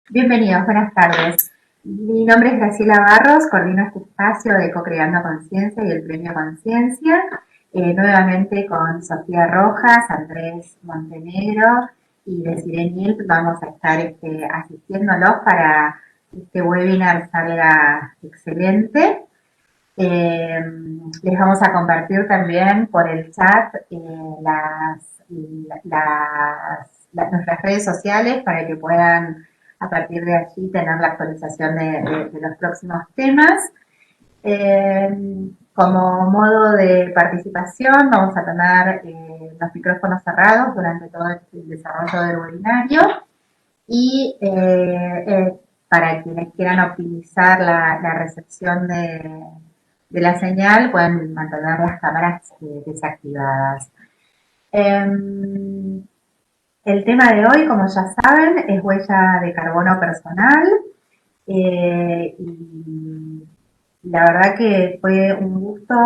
Bienvenidos, buenas tardes. Mi nombre es Graciela Barros, coordino este espacio de Co-Creando Conciencia y el Premio Conciencia, nuevamente con Sofía Rojas, Andrés Montenegro y Desiree Nilp vamos a estar asistiéndolos para que este webinar salga excelente. Les vamos a compartir también por el chat nuestras redes sociales para que puedan a partir de allí tener la actualización de los próximos temas. Como modo de participación vamos a tener los micrófonos cerrados durante todo el desarrollo del webinario y para quienes quieran optimizar la recepción de la señal pueden mantener las cámaras desactivadas. El tema de hoy, como ya saben, es huella de carbono personal y la verdad que fue un gusto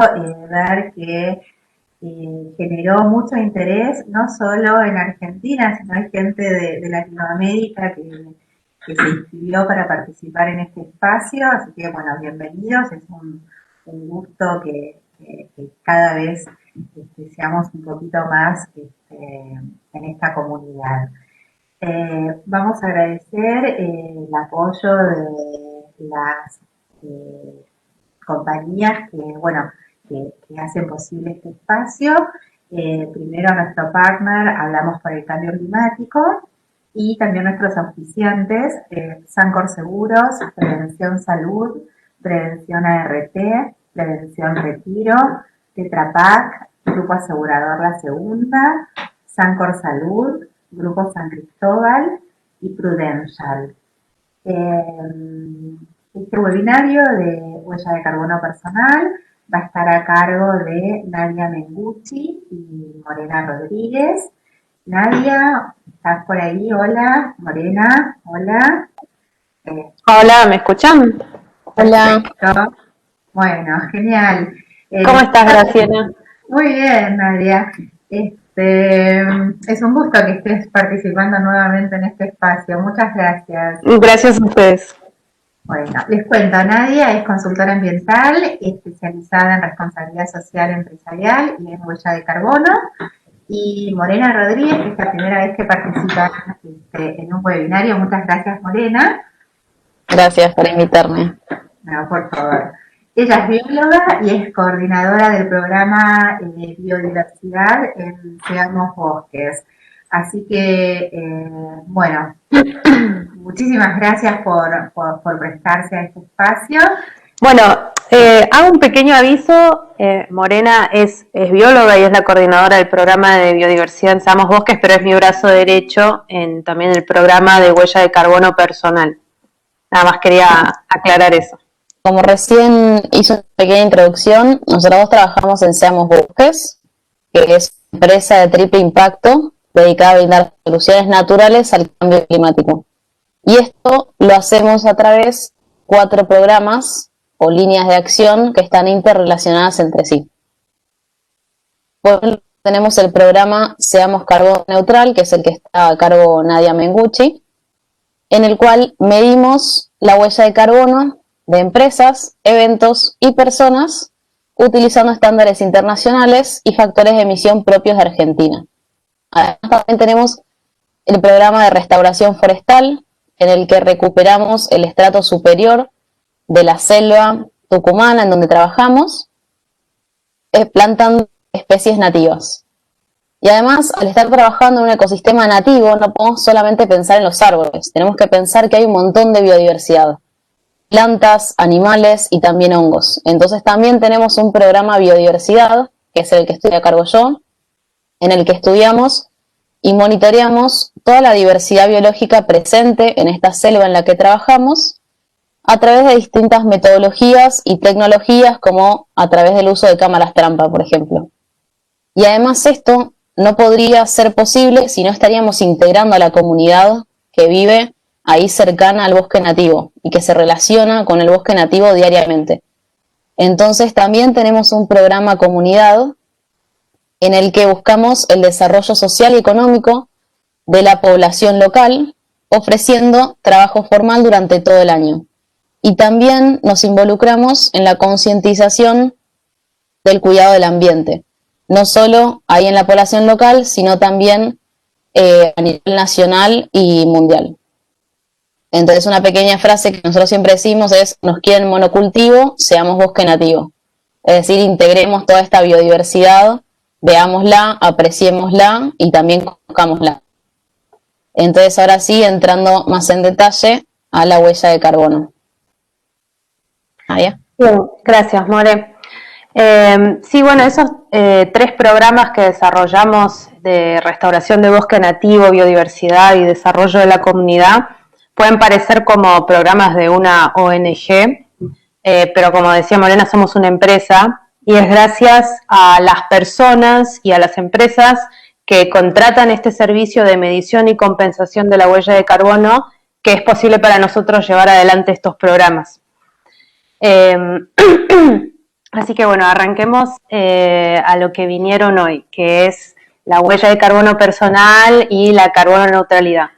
ver que generó mucho interés, no solo en Argentina, sino hay gente de Latinoamérica que se inscribió para participar en este espacio, así que bueno, bienvenidos, es un gusto que cada vez seamos un poquito más en esta comunidad. Vamos a agradecer el apoyo de las compañías que hacen posible este espacio. Primero nuestro partner, Hablamos por el Cambio Climático, y también nuestros auspiciantes, Sancor Seguros, Prevención Salud, Prevención ART, Prevención Retiro, Tetra Pak, Grupo Asegurador La Segunda, Sancor Salud, Grupo San Cristóbal y Prudential. Este webinario de huella de carbono personal va a estar a cargo de Nadia Mengucci y Morena Rodríguez. Nadia, ¿estás por ahí? Hola. Morena, hola. Hola, ¿me escuchan? Hola. Perfecto. Bueno, genial. ¿Cómo estás, Graciela? Muy bien, Nadia. Es un gusto que estés participando nuevamente en este espacio. Muchas gracias. Gracias a ustedes. Bueno, les cuento, Nadia es consultora ambiental, especializada en responsabilidad social empresarial y en huella de carbono. Y Morena Rodríguez, que es la primera vez que participa en un webinario. Muchas gracias, Morena. Gracias por invitarme. No, por favor. Ella es bióloga y es coordinadora del programa de biodiversidad en Seamos Bosques. Así que, bueno, muchísimas gracias por prestarse a este espacio. Bueno, hago un pequeño aviso. Morena es bióloga y es la coordinadora del programa de biodiversidad en Seamos Bosques, pero es mi brazo derecho en también el programa de huella de carbono personal. Nada más quería aclarar eso. Como recién hizo una pequeña introducción, nosotros trabajamos en Seamos Bosques, que es una empresa de triple impacto dedicada a brindar soluciones naturales al cambio climático. Y esto lo hacemos a través de 4 programas o líneas de acción que están interrelacionadas entre sí. Por ejemplo, tenemos el programa Seamos Carbono Neutral, que es el que está a cargo Nadia Mengucci, en el cual medimos la huella de carbono de empresas, eventos y personas utilizando estándares internacionales y factores de emisión propios de Argentina. Además, también tenemos el programa de restauración forestal, en el que recuperamos el estrato superior de la selva tucumana en donde trabajamos, plantando especies nativas. Y además, al estar trabajando en un ecosistema nativo, no podemos solamente pensar en los árboles, tenemos que pensar que hay un montón de biodiversidad, plantas, animales y también hongos. Entonces también tenemos un programa biodiversidad, que es el que estoy a cargo yo, en el que estudiamos y monitoreamos toda la diversidad biológica presente en esta selva en la que trabajamos a través de distintas metodologías y tecnologías, como a través del uso de cámaras trampa, por ejemplo. Y además esto no podría ser posible si no estaríamos integrando a la comunidad que vive ahí cercana al bosque nativo y que se relaciona con el bosque nativo diariamente. Entonces también tenemos un programa comunidad en el que buscamos el desarrollo social y económico de la población local ofreciendo trabajo formal durante todo el año. Y también nos involucramos en la concientización del cuidado del ambiente, no solo ahí en la población local, sino también a nivel nacional y mundial. Entonces una pequeña frase que nosotros siempre decimos es: nos quieren monocultivo, seamos bosque nativo. Es decir, integremos toda esta biodiversidad, veámosla, apreciémosla y también conozcámosla. Entonces ahora sí, entrando más en detalle a la huella de carbono. Bien, gracias, More. Sí, bueno, esos 3 programas que desarrollamos de restauración de bosque nativo, biodiversidad y desarrollo de la comunidad pueden parecer como programas de una ONG, pero como decía Morena, somos una empresa y es gracias a las personas y a las empresas que contratan este servicio de medición y compensación de la huella de carbono que es posible para nosotros llevar adelante estos programas. Así que bueno, arranquemos a lo que vinieron hoy, que es la huella de carbono personal y la carbono neutralidad.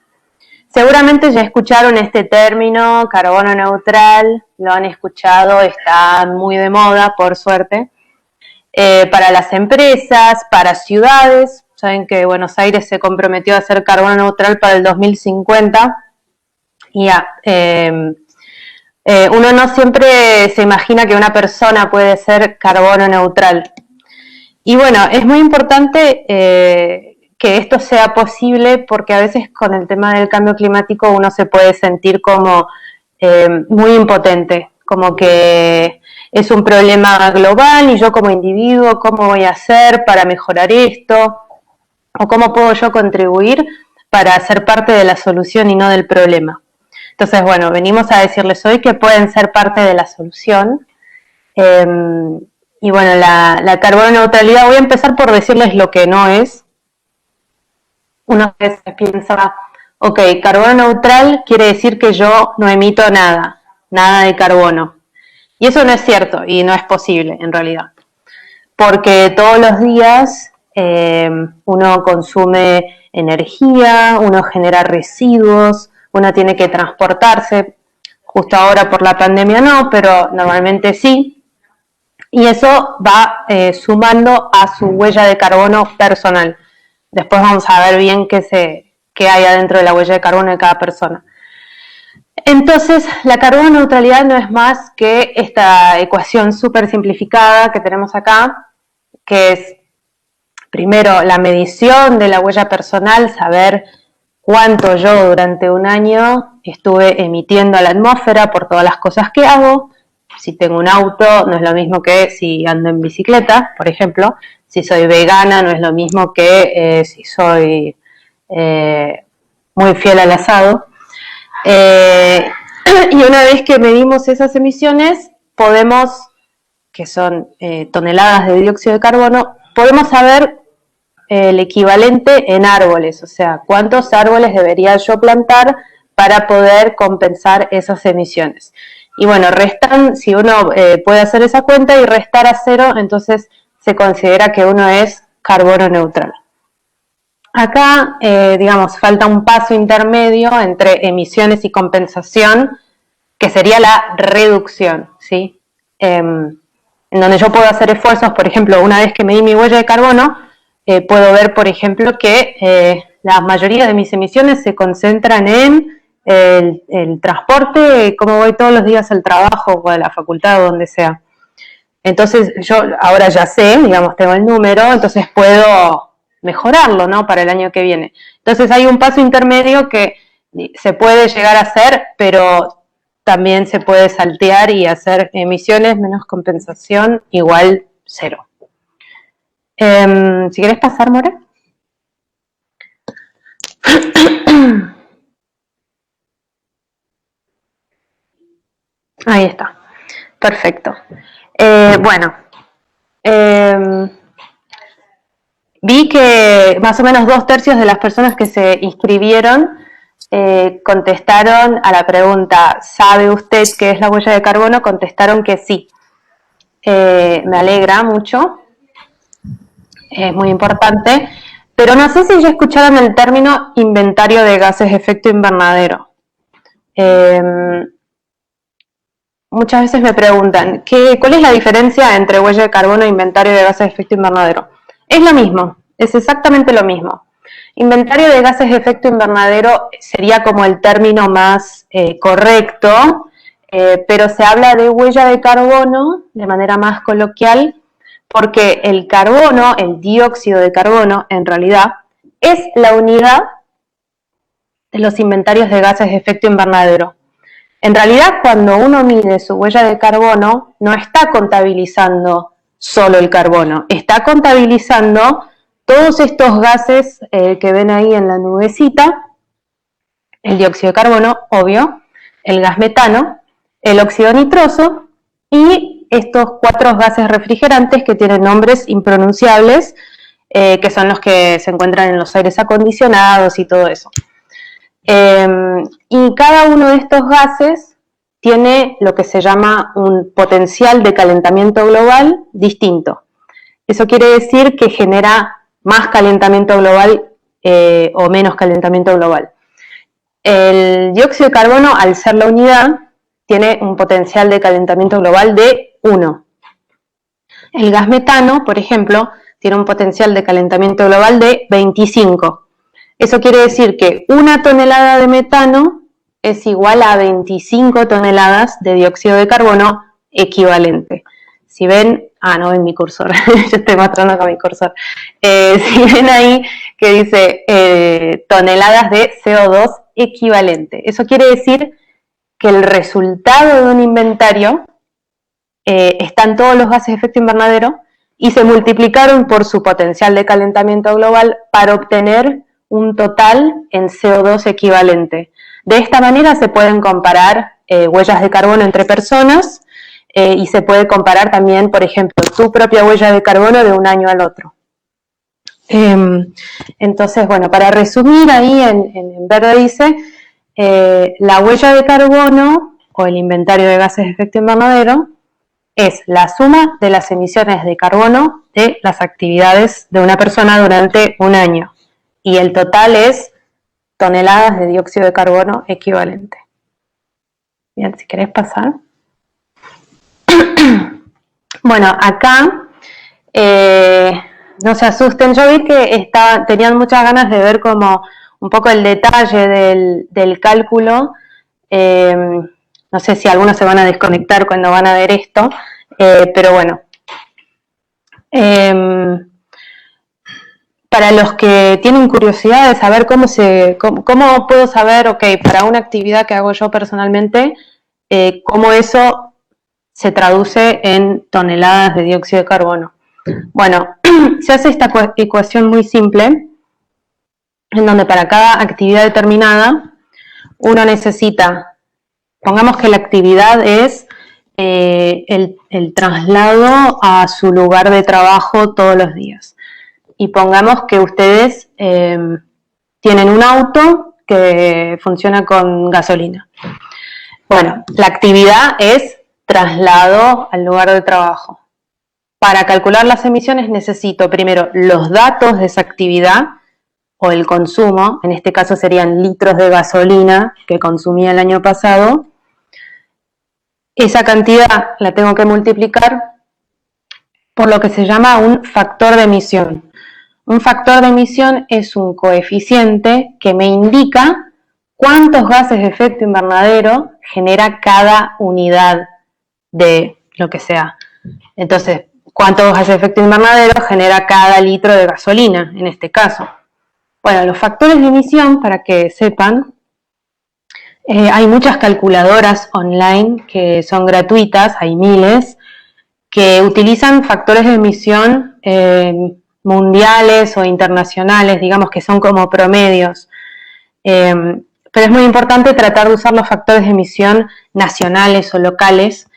Seguramente ya escucharon este término, carbono neutral, lo han escuchado, está muy de moda, por suerte. Para las empresas, para ciudades, saben que Buenos Aires se comprometió a hacer carbono neutral para el 2050 y uno no siempre se imagina que una persona puede ser carbono neutral. Y bueno, es muy importante que esto sea posible porque a veces con el tema del cambio climático uno se puede sentir como muy impotente, como que es un problema global y yo como individuo, ¿cómo voy a hacer para mejorar esto? ¿O cómo puedo yo contribuir para ser parte de la solución y no del problema? Entonces, bueno, venimos a decirles hoy que pueden ser parte de la solución. Y bueno, la carbono neutralidad, voy a empezar por decirles lo que no es. Uno a veces piensa, ok, carbono neutral quiere decir que yo no emito nada de carbono. Y eso no es cierto y no es posible en realidad. Porque todos los días uno consume energía, uno genera residuos, uno tiene que transportarse, justo ahora por la pandemia no, pero normalmente sí, y eso va sumando a su huella de carbono personal. Después vamos a ver bien qué hay adentro de la huella de carbono de cada persona. Entonces, la carbono neutralidad no es más que esta ecuación súper simplificada que tenemos acá, que es primero la medición de la huella personal, saber cuánto yo durante un año estuve emitiendo a la atmósfera por todas las cosas que hago. Si tengo un auto, no es lo mismo que si ando en bicicleta, por ejemplo. Si soy vegana, no es lo mismo que si soy muy fiel al asado. Y una vez que medimos esas emisiones, podemos, que son toneladas de dióxido de carbono, podemos saber el equivalente en árboles, o sea, cuántos árboles debería yo plantar para poder compensar esas emisiones. Y bueno, restan, si uno puede hacer esa cuenta y restar a 0, entonces se considera que uno es carbono neutral. Acá, digamos, falta un paso intermedio entre emisiones y compensación, que sería la reducción, ¿sí? En donde yo puedo hacer esfuerzos, por ejemplo, una vez que medí mi huella de carbono, puedo ver, por ejemplo, que la mayoría de mis emisiones se concentran en el transporte, cómo voy todos los días al trabajo o a la facultad o donde sea. Entonces yo ahora ya sé, digamos, tengo el número, entonces puedo mejorarlo, ¿no? Para el año que viene. Entonces hay un paso intermedio que se puede llegar a hacer, pero también se puede saltear y hacer emisiones menos compensación igual 0. Si querés pasar, More. Ahí está. Perfecto. Bueno. Vi que más o menos 2/3 de las personas que se inscribieron contestaron a la pregunta, ¿sabe usted qué es la huella de carbono? Contestaron que sí. Me alegra mucho. Es muy importante. Pero no sé si ya escucharon el término inventario de gases de efecto invernadero. Muchas veces me preguntan, ¿cuál es la diferencia entre huella de carbono e inventario de gases de efecto invernadero? Es lo mismo, es exactamente lo mismo. Inventario de gases de efecto invernadero sería como el término más correcto, pero se habla de huella de carbono de manera más coloquial, porque el carbono, el dióxido de carbono, en realidad, es la unidad de los inventarios de gases de efecto invernadero. En realidad, cuando uno mide su huella de carbono, no está contabilizando solo el carbono, está contabilizando todos estos gases que ven ahí en la nubecita, el dióxido de carbono, obvio, el gas metano, el óxido nitroso y estos 4 gases refrigerantes que tienen nombres impronunciables, que son los que se encuentran en los aires acondicionados y todo eso. Y cada uno de estos gases tiene lo que se llama un potencial de calentamiento global distinto. Eso quiere decir que genera más calentamiento global o menos calentamiento global. El dióxido de carbono, al ser la unidad, tiene un potencial de calentamiento global de 1. El gas metano, por ejemplo, tiene un potencial de calentamiento global de 25. Eso quiere decir que 1 tonelada de metano es igual a 25 toneladas de dióxido de carbono equivalente. Si ven, no ven mi cursor, yo estoy mostrando con mi cursor. Si ven ahí que dice toneladas de CO2 equivalente. Eso quiere decir que el resultado de un inventario están todos los gases de efecto invernadero y se multiplicaron por su potencial de calentamiento global para obtener un total en CO2 equivalente. De esta manera se pueden comparar huellas de carbono entre personas y se puede comparar también, por ejemplo, tu propia huella de carbono de un año al otro. Entonces, bueno, para resumir, ahí en verde dice, la huella de carbono o el inventario de gases de efecto invernadero es la suma de las emisiones de carbono de las actividades de una persona durante un año. Y el total es toneladas de dióxido de carbono equivalente. Bien, si querés pasar. Bueno, acá, no se asusten, yo vi que tenían muchas ganas de ver como un poco el detalle del cálculo. No sé si algunos se van a desconectar cuando van a ver esto, pero bueno. Para los que tienen curiosidad de saber cómo puedo saber, ok, para una actividad que hago yo personalmente, cómo eso se traduce en toneladas de dióxido de carbono. Bueno, se hace esta ecuación muy simple, en donde para cada actividad determinada uno necesita, pongamos que la actividad es el traslado a su lugar de trabajo todos los días. Y pongamos que ustedes tienen un auto que funciona con gasolina. Bueno, la actividad es traslado al lugar de trabajo. Para calcular las emisiones necesito primero los datos de esa actividad o el consumo, en este caso serían litros de gasolina que consumí el año pasado. Esa cantidad la tengo que multiplicar por lo que se llama un factor de emisión. Un factor de emisión es un coeficiente que me indica cuántos gases de efecto invernadero genera cada unidad de lo que sea. Entonces, cuántos gases de efecto invernadero genera cada litro de gasolina, en este caso. Bueno, los factores de emisión, para que sepan, hay muchas calculadoras online que son gratuitas, hay miles, que utilizan factores de emisión mundiales o internacionales, digamos que son como promedios. Pero es muy importante tratar de usar los factores de emisión nacionales o locales,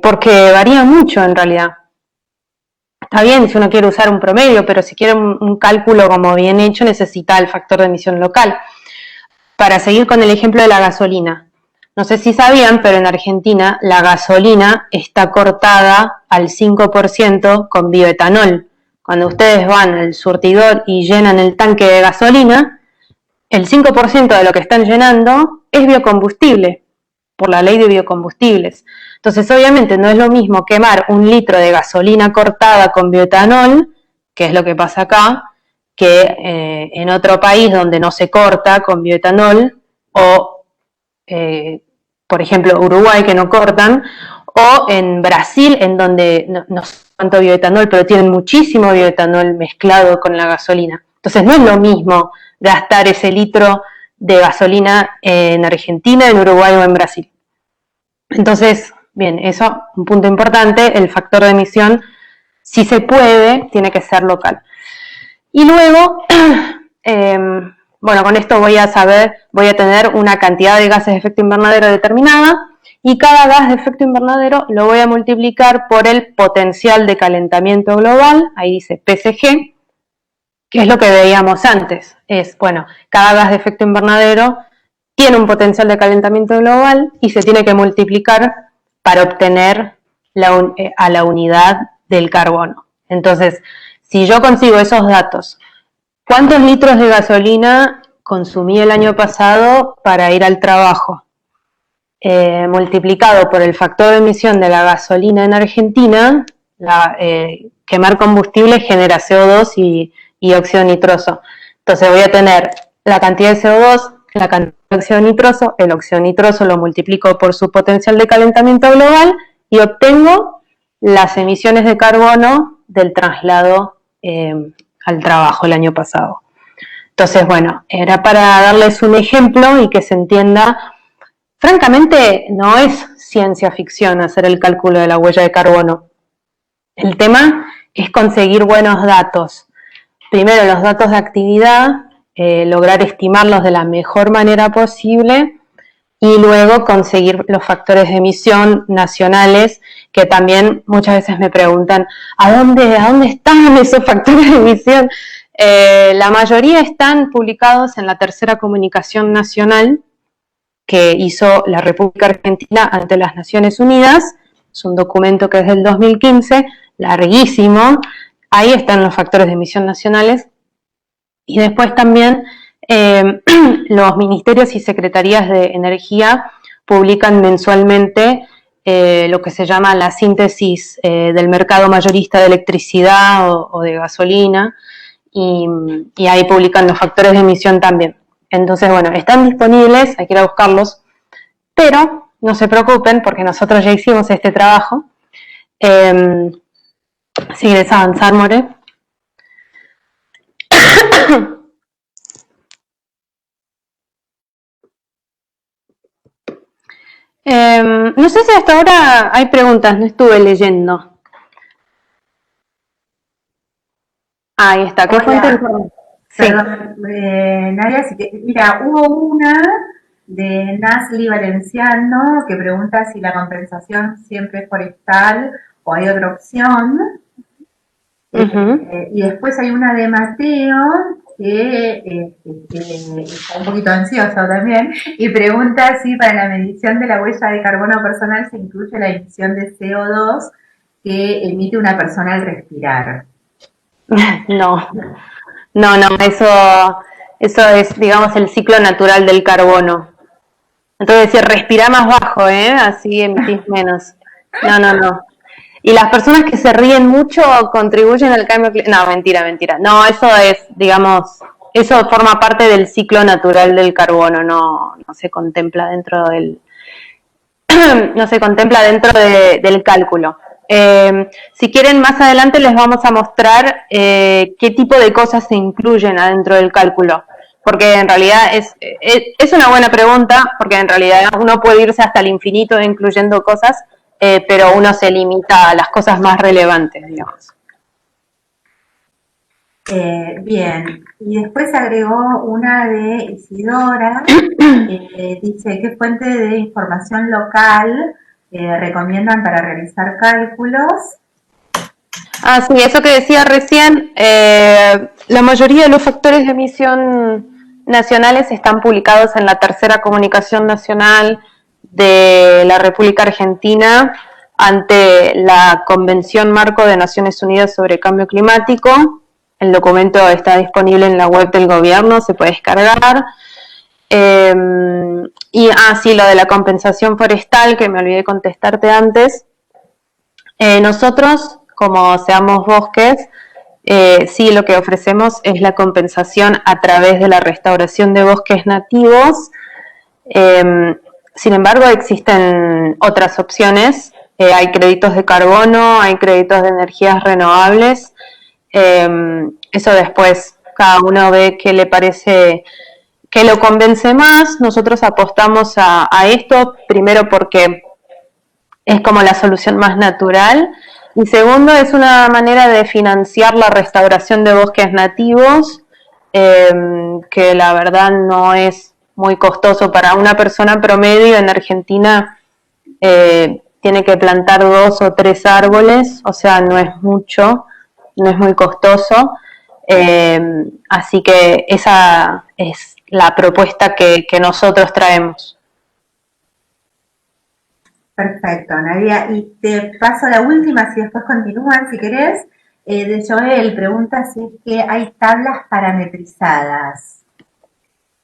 porque varía mucho en realidad. Está bien si uno quiere usar un promedio, pero si quiere un cálculo como bien hecho, necesita el factor de emisión local. Para seguir con el ejemplo de la gasolina. No sé si sabían, pero en Argentina la gasolina está cortada al 5% con bioetanol. cuando ustedes van al surtidor y llenan el tanque de gasolina, el 5% de lo que están llenando es biocombustible, por la ley de biocombustibles. Entonces, obviamente, no es lo mismo quemar 1 litro de gasolina cortada con bioetanol, que es lo que pasa acá, que en otro país donde no se corta con bioetanol, o, por ejemplo, Uruguay, que no cortan, o en Brasil, en donde no sé cuánto bioetanol, pero tienen muchísimo bioetanol mezclado con la gasolina. Entonces, no es lo mismo gastar ese litro de gasolina en Argentina, en Uruguay o en Brasil. Entonces, bien, eso, un punto importante, el factor de emisión, si se puede, tiene que ser local. Y luego, bueno, con esto voy a tener una cantidad de gases de efecto invernadero determinada, y cada gas de efecto invernadero lo voy a multiplicar por el potencial de calentamiento global, ahí dice PSG, que es lo que veíamos antes. Es, bueno, cada gas de efecto invernadero tiene un potencial de calentamiento global y se tiene que multiplicar para obtener a la unidad del carbono. Entonces, si yo consigo esos datos, ¿cuántos litros de gasolina consumí el año pasado para ir al trabajo? Multiplicado por el factor de emisión de la gasolina en Argentina, quemar combustible genera CO2 y óxido nitroso. Entonces voy a tener la cantidad de CO2, la cantidad de óxido nitroso, el óxido nitroso lo multiplico por su potencial de calentamiento global y obtengo las emisiones de carbono del traslado al trabajo el año pasado. Entonces, bueno, era para darles un ejemplo y que se entienda. Francamente, no es ciencia ficción hacer el cálculo de la huella de carbono. El tema es conseguir buenos datos. Primero, los datos de actividad, lograr estimarlos de la mejor manera posible y luego conseguir los factores de emisión nacionales, que también muchas veces me preguntan, ¿a dónde están esos factores de emisión? La mayoría están publicados en la tercera comunicación nacional que hizo la República Argentina ante las Naciones Unidas. Es un documento que es del 2015, larguísimo. Ahí están los factores de emisión nacionales. Y después también los ministerios y secretarías de energía publican mensualmente lo que se llama la síntesis del mercado mayorista de electricidad o de gasolina, y ahí publican los factores de emisión también. Entonces, bueno, están disponibles, hay que ir a buscarlos, pero no se preocupen porque nosotros ya hicimos este trabajo. Si quieres avanzar, More. No sé si hasta ahora hay preguntas, no estuve leyendo. Ahí está, ¿qué fuente de información? Sí. Perdón, Nadia, mira, hubo una de Nasli Valenciano que pregunta si la compensación siempre es forestal o hay otra opción. Y después hay una de Mateo que está un poquito ansioso también y pregunta si para la medición de la huella de carbono personal se incluye la emisión de CO2 que emite una persona al respirar. No, eso es, digamos, el ciclo natural del carbono. Entonces, si respira más bajo, así emitís menos. No. Y las personas que se ríen mucho contribuyen al cambio climático. No, mentira. No, eso es, digamos, eso forma parte del ciclo natural del carbono, no se contempla dentro del del cálculo. Si quieren, más adelante les vamos a mostrar qué tipo de cosas se incluyen adentro del cálculo, porque en realidad es una buena pregunta, porque en realidad uno puede irse hasta el infinito incluyendo cosas, pero uno se limita a las cosas más relevantes, digamos. Bien, y después agregó una de Isidora, dice, ¿qué fuente de información local recomiendan para realizar cálculos? Sí, eso que decía recién, la mayoría de los factores de emisión nacionales están publicados en la tercera comunicación nacional de la República Argentina ante la Convención Marco de Naciones Unidas sobre Cambio Climático. El documento está disponible en la web del gobierno, se puede descargar. Sí, lo de la compensación forestal, que me olvidé contestarte antes. Nosotros, como Seamos Bosques, sí, lo que ofrecemos es la compensación a través de la restauración de bosques nativos. Sin embargo, existen otras opciones. Hay créditos de carbono, hay créditos de energías renovables. Eso después cada uno ve qué le parece, qué lo convence más. Nosotros apostamos a esto, primero porque es como la solución más natural, y segundo, es una manera de financiar la restauración de bosques nativos, que la verdad no es muy costoso para una persona promedio. En Argentina tiene que plantar 2 o 3 árboles, o sea, no es mucho, no es muy costoso. Así que esa es la propuesta que nosotros traemos. Perfecto, Nadia. Y te paso la última, si después continúan, si querés. De Joel pregunta si es que hay tablas parametrizadas.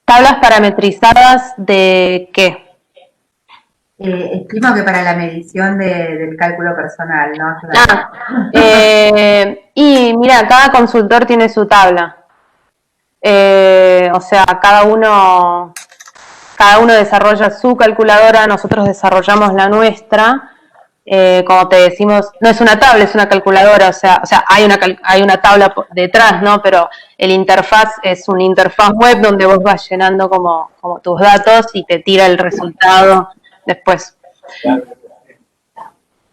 ¿Tablas parametrizadas de qué? Estimo que para la medición del cálculo personal, ¿no? Y mira, cada consultor tiene su tabla. O sea, cada uno desarrolla su calculadora, nosotros desarrollamos la nuestra. Como te decimos, no es una tabla, es una calculadora, o sea, hay una tabla detrás, ¿no? Pero el interfaz es una interfaz web donde vos vas llenando como tus datos y te tira el resultado después.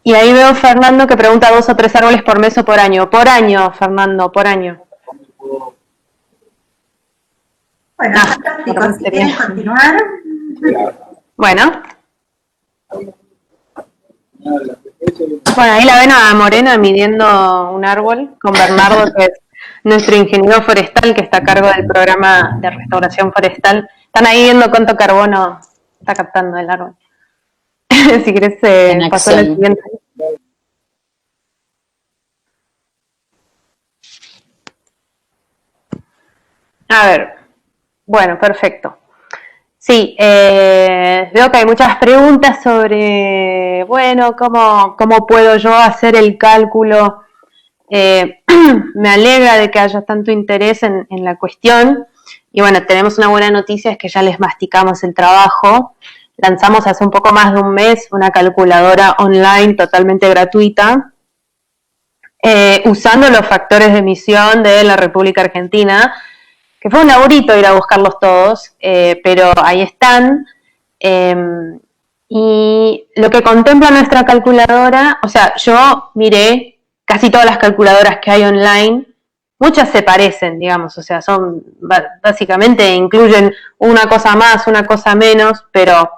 Y ahí veo Fernando que pregunta 2 o 3 árboles por mes o por año. Por año, Fernando, por año. Bueno, fantástico. Si quieren continuar. Bueno. Bueno, ahí la ven a Morena midiendo un árbol con Bernardo, que es nuestro ingeniero forestal que está a cargo del programa de restauración forestal. Están ahí viendo cuánto carbono está captando el árbol. Si querés, pasó la siguiente. A ver, bueno, perfecto. Sí, veo que hay muchas preguntas sobre, bueno, ¿cómo puedo yo hacer el cálculo? Me alegra de que haya tanto interés en la cuestión. Y bueno, tenemos una buena noticia, es que ya les masticamos el trabajo. Lanzamos hace un poco más de un mes una calculadora online totalmente gratuita, usando los factores de emisión de la República Argentina, que fue un laburito ir a buscarlos todos, pero ahí están. Y lo que contempla nuestra calculadora, o sea, yo miré casi todas las calculadoras que hay online, muchas se parecen, digamos, o sea, son básicamente incluyen una cosa más, una cosa menos, pero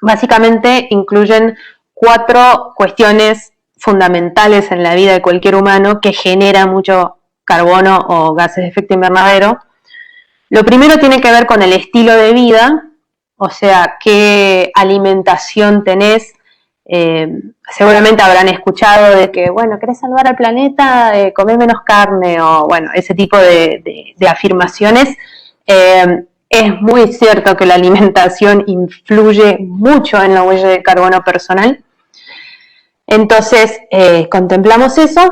básicamente incluyen 4 cuestiones fundamentales en la vida de cualquier humano que genera mucho carbono o gases de efecto invernadero. Lo primero tiene que ver con el estilo de vida, o sea, qué alimentación tenés. Seguramente habrán escuchado de que, bueno, ¿querés salvar al planeta? Comer menos carne, o bueno, ese tipo de afirmaciones. Es muy cierto que la alimentación influye mucho en la huella de carbono personal. Entonces, contemplamos eso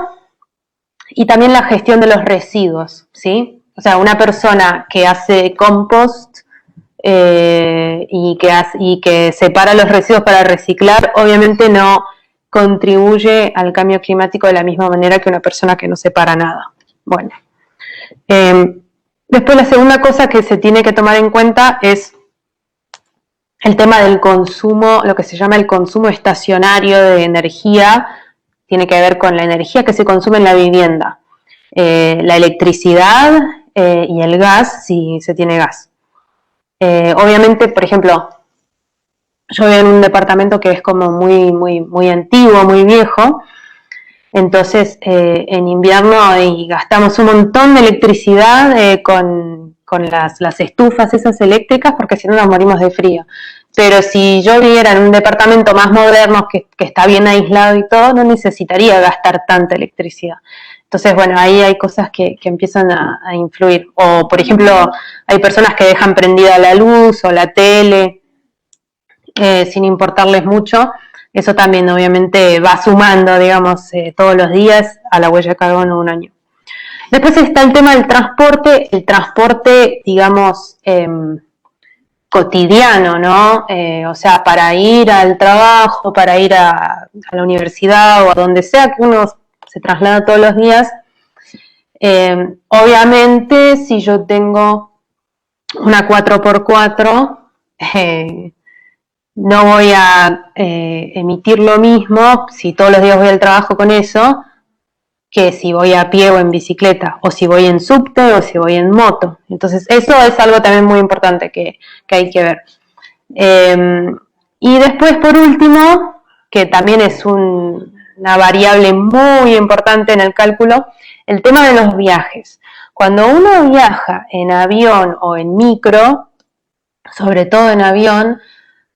y también la gestión de los residuos, ¿sí? O sea, una persona que hace compost y que separa los residuos para reciclar, obviamente no contribuye al cambio climático de la misma manera que una persona que no separa nada. Bueno. Después la segunda cosa que se tiene que tomar en cuenta es el tema del consumo, lo que se llama el consumo estacionario de energía. Tiene que ver con la energía que se consume en la vivienda, la electricidad y el gas, si se tiene gas. Obviamente, por ejemplo, yo vivo en un departamento que es como muy antiguo, muy viejo. Entonces, en invierno gastamos un montón de electricidad con las estufas esas eléctricas, porque si no nos morimos de frío. pero si yo viviera en un departamento más moderno que está bien aislado y todo, no necesitaría gastar tanta electricidad. Entonces, bueno, ahí hay cosas que empiezan a influir. O, por ejemplo, hay personas que dejan prendida la luz o la tele sin importarles mucho. Eso también obviamente va sumando, digamos, todos los días a la huella de carbono de un año. Después está el tema del transporte, digamos, cotidiano, ¿no? O sea, para ir al trabajo, para ir a la universidad o a donde sea que uno se traslada todos los días. Obviamente, si yo tengo una 4x4, no voy a emitir lo mismo si todos los días voy al trabajo con eso, que si voy a pie o en bicicleta, o si voy en subte o si voy en moto. Entonces eso es algo también muy importante que hay que ver. Y después, por último, que también es una variable muy importante en el cálculo, el tema de los viajes. Cuando uno viaja en avión o en micro, sobre todo en avión,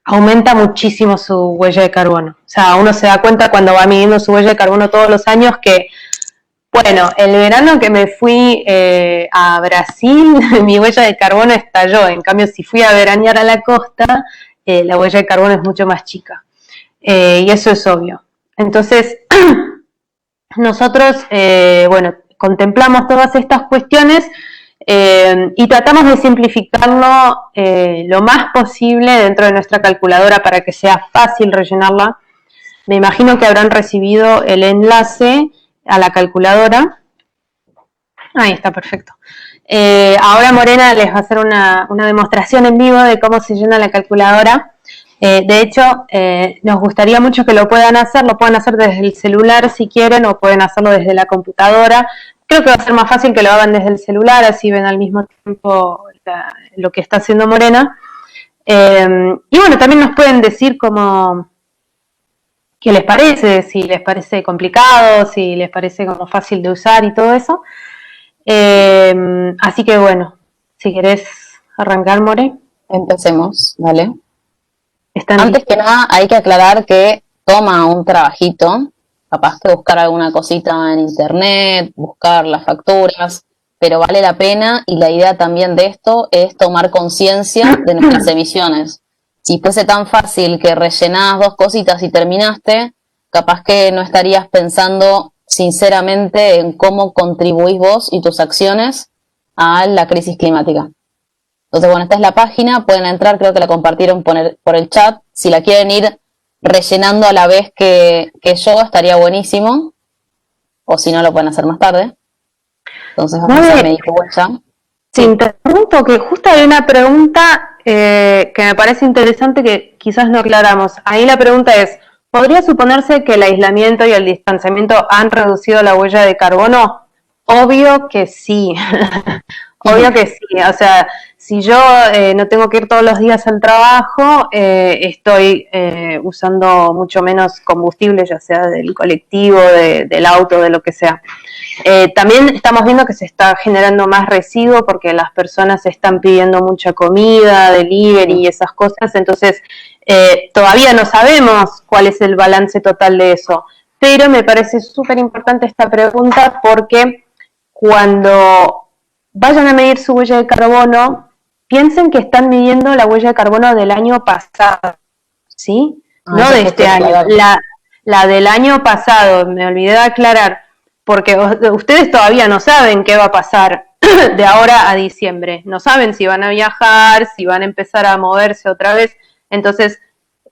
aumenta muchísimo su huella de carbono. O sea, uno se da cuenta cuando va midiendo su huella de carbono todos los años que, bueno, el verano que me fui a Brasil, mi huella de carbono estalló. En cambio, si fui a veranear a la costa, la huella de carbono es mucho más chica. Y eso es obvio. Entonces, nosotros, bueno, contemplamos todas estas cuestiones y tratamos de simplificarlo lo más posible dentro de nuestra calculadora para que sea fácil rellenarla. Me imagino que habrán recibido el enlace a la calculadora. Ahí está, perfecto. Ahora Morena les va a hacer una demostración en vivo de cómo se llena la calculadora. De hecho, nos gustaría mucho que lo puedan hacer desde el celular si quieren, o pueden hacerlo desde la computadora. Creo que va a ser más fácil que lo hagan desde el celular, así ven al mismo tiempo lo que está haciendo Morena. Y bueno, también nos pueden decir qué les parece, si les parece complicado, si les parece como fácil de usar y todo eso. Así que bueno, si querés arrancar, More. Empecemos, ¿vale? Antes listos. Que nada, hay que aclarar que toma un trabajito, capaz que buscar alguna cosita en internet, buscar las facturas, pero vale la pena, y la idea también de esto es tomar conciencia de nuestras emisiones. Si fuese tan fácil que rellenás 2 cositas y terminaste, capaz que no estarías pensando sinceramente en cómo contribuís vos y tus acciones a la crisis climática. Entonces, bueno, esta es la página, pueden entrar, creo que la compartieron por el chat. Si la quieren ir rellenando a la vez que yo, estaría buenísimo. O si no, lo pueden hacer más tarde. Entonces, vamos a medir huella. Sí, interrumpo, que justo hay una pregunta que me parece interesante que quizás no aclaramos. Ahí la pregunta es, ¿podría suponerse que el aislamiento y el distanciamiento han reducido la huella de carbono? Obvio que sí. Obvio que sí. O sea, si yo no tengo que ir todos los días al trabajo, estoy usando mucho menos combustible, ya sea del colectivo, del auto, de lo que sea. También estamos viendo que se está generando más residuo porque las personas están pidiendo mucha comida, delivery y esas cosas, entonces todavía no sabemos cuál es el balance total de eso, pero me parece súper importante esta pregunta porque cuando vayan a medir su huella de carbono, piensen que están midiendo la huella de carbono del año pasado, ¿sí? No de este año, la del año pasado, me olvidé de aclarar, porque ustedes todavía no saben qué va a pasar de ahora a diciembre, no saben si van a viajar, si van a empezar a moverse otra vez, entonces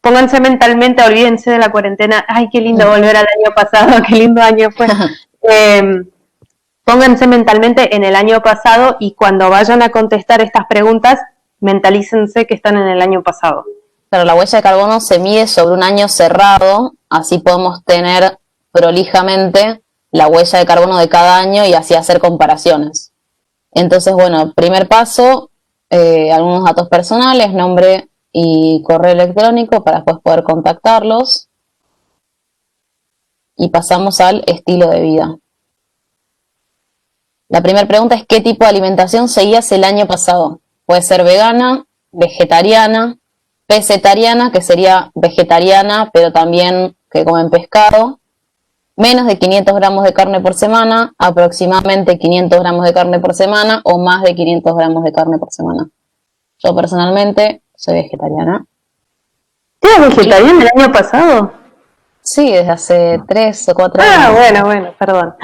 pónganse mentalmente, olvídense de la cuarentena, ay, qué lindo volver al año pasado, qué lindo año fue. Pónganse mentalmente en el año pasado y cuando vayan a contestar estas preguntas, mentalícense que están en el año pasado. Pero la huella de carbono se mide sobre un año cerrado, así podemos tener prolijamente la huella de carbono de cada año y así hacer comparaciones. Entonces, bueno, primer paso, algunos datos personales, nombre y correo electrónico para después poder contactarlos. Y pasamos al estilo de vida. La primera pregunta es ¿qué tipo de alimentación seguías el año pasado? Puede ser vegana, vegetariana, pescetariana, que sería vegetariana, pero también que comen pescado, menos de 500 gramos de carne por semana, aproximadamente 500 gramos de carne por semana o más de 500 gramos de carne por semana. Yo personalmente soy vegetariana. ¿Eras vegetariana el año pasado? Sí, desde hace 3 o 4 años. Ah, bueno, perdón.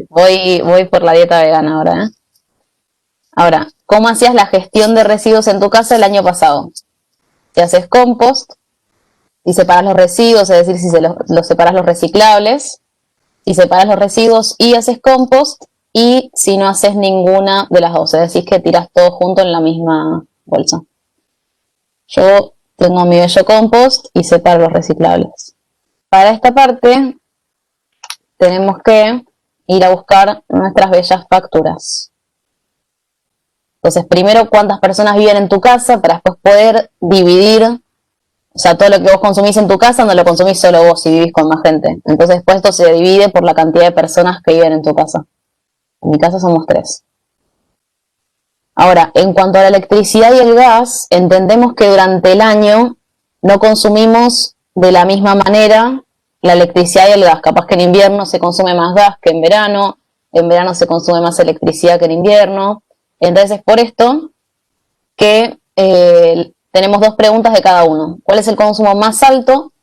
Voy por la dieta vegana ahora, ¿eh? Ahora, ¿cómo hacías la gestión de residuos en tu casa el año pasado? Si haces compost, si separas los residuos, es decir, si los separas los reciclables, si separas los residuos y haces compost, y si no haces ninguna de las dos, es decir, que tiras todo junto en la misma bolsa. Yo tengo mi bello compost y separo los reciclables. Para esta parte tenemos que ir a buscar nuestras bellas facturas. Entonces, primero, cuántas personas viven en tu casa para después poder dividir, o sea, todo lo que vos consumís en tu casa no lo consumís solo vos si vivís con más gente. Entonces, después esto se divide por la cantidad de personas que viven en tu casa. En mi casa somos 3. Ahora, en cuanto a la electricidad y el gas, entendemos que durante el año no consumimos de la misma manera la electricidad y el gas. Capaz que en invierno se consume más gas que en verano se consume más electricidad que en invierno. Entonces es por esto que tenemos 2 preguntas de cada uno. ¿Cuál es el consumo más alto